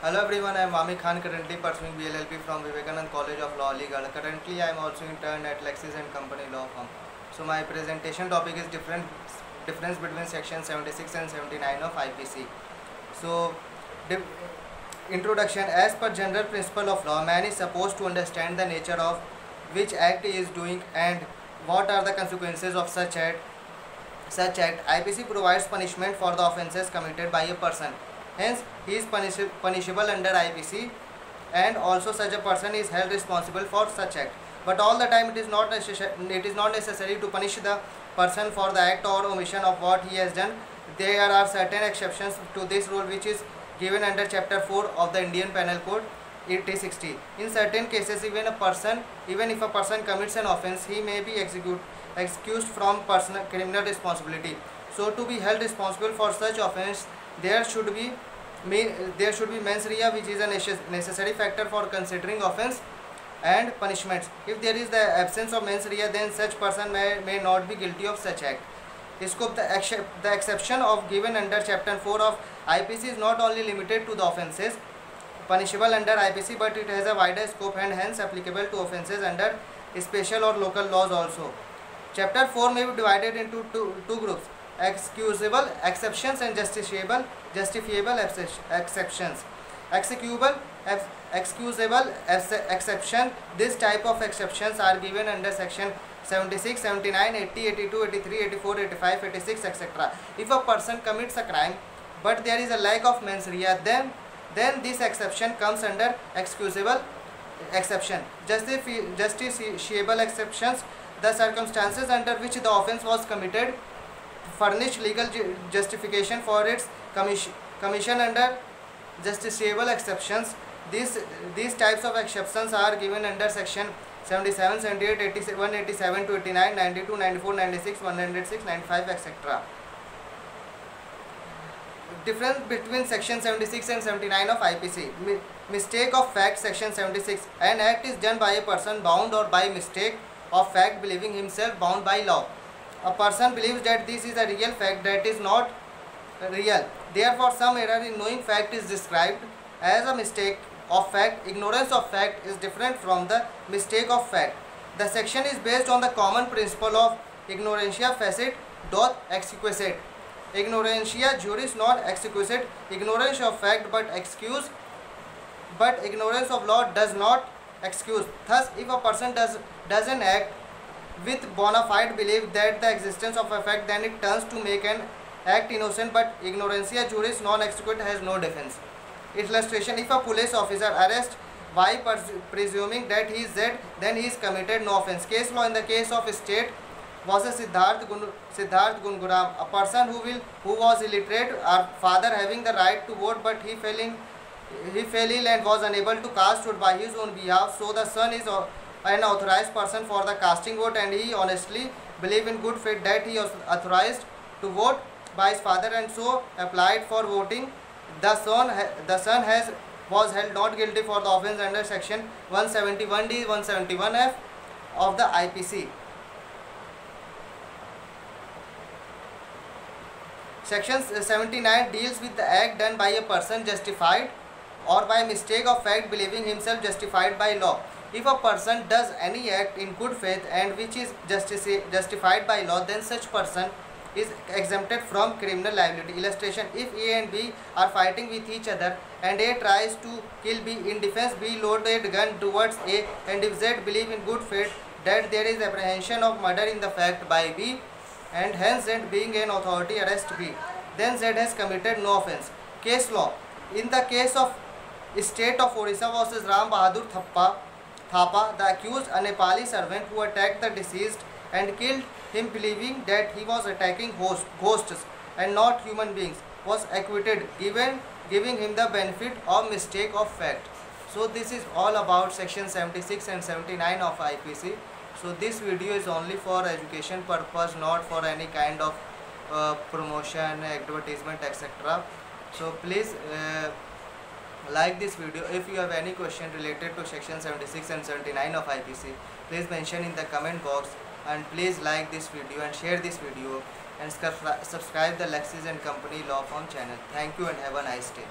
Hello everyone, I am Mami Khan, currently pursuing BLLB from Vivekanand College of Law, Aligarh. Currently I am also intern at Lexis and Company Law Firm. So my presentation topic is difference between section 76 and 79 of IPC. So introduction. As per general principle of law, man is supposed to understand the nature of which act he is doing and what are the consequences of such act. IPC provides punishment for the offences committed by a person. Hence, he is punishable under IPC, and also such a person is held responsible for such act. But all the time, it is not necessary to punish the person for the act or omission of what he has done. There are certain exceptions to this rule, which is given under Chapter 4 of the Indian Penal Code, 8060. In certain cases, even if a person commits an offence, he may be excused from personal criminal responsibility. So, to be held responsible for such offence, there should be mens rea, which is a necessary factor for considering offence and punishments. If there is the absence of mens rea, then such person may not be guilty of such act. Scope. The exception of given under Chapter 4 of IPC is not only limited to the offences punishable under IPC, but it has a wider scope and hence applicable to offences under special or local laws also. Chapter 4 may be divided into two groups: excusable exceptions and justifiable exceptions. Excusable exception. This type of exceptions are given under section 76, 79, 80, 82, 83, 84, 85, 86, etc. If a person commits a crime but there is a lack of mens rea, then this exception comes under excusable exception. Justifiable exceptions. The circumstances under which the offence was committed furnish legal justification for its commission under justiciable exceptions. These types of exceptions are given under section 77, 78, 87, 87 to 89, 92, 94, 96, 106, 95, etc. Difference between section 76 and 79 of IPC. Mistake of fact. Section 76. An act is done by a person bound or by mistake of fact believing himself bound by law. A person believes that this is a real fact that is not real. Therefore, some error in knowing fact is described as a mistake of fact. Ignorance of fact is different from the mistake of fact. The section is based on the common principle of ignorantia facit doth excusat. Ignorantia juris non excusat. Ignorance of fact but ignorance of law does not excuse. Thus, if a person does an act with bona fide belief that the existence of a fact, then it turns to make an act innocent, but ignorantia juris non excusat has no defense. Illustration: if a police officer arrests by presuming that he is dead, then he is committed no offence. Case law. In the case of state was a Siddharth Gunguram, a person who was illiterate, our father having the right to vote, but he fell ill and was unable to cast vote by his own behalf. So the son is an authorized person for the casting vote, and he honestly believed in good faith that he was authorized to vote by his father, and so applied for voting. The son was held not guilty for the offence under section 171D, 171F of the IPC. Section 79 deals with the act done by a person justified or by mistake of fact believing himself justified by law. If a person does any act in good faith and which is justified by law, then such person is exempted from criminal liability. Illustration: if A and B are fighting with each other and A tries to kill B, in defense B loaded gun towards A, and if Z believe in good faith that there is apprehension of murder in the fact by B, and hence Z being an authority arrest B, then Z has committed no offence. Case law. In the case of State of Orissa versus Ram Bahadur Thapa, the accused, a Nepali servant who attacked the deceased and killed him believing that he was attacking ghosts and not human beings, was acquitted, giving him the benefit of mistake of fact. So this is all about section 76 and 79 of IPC. So this video is only for education purpose, not for any kind of promotion, advertisement, etc. So please like this video. If you have any question related to section 76 and 79 of IPC, please mention in the comment box, and please like this video and share this video and subscribe the Lexis and Company Law Firm channel. Thank you and have a nice day.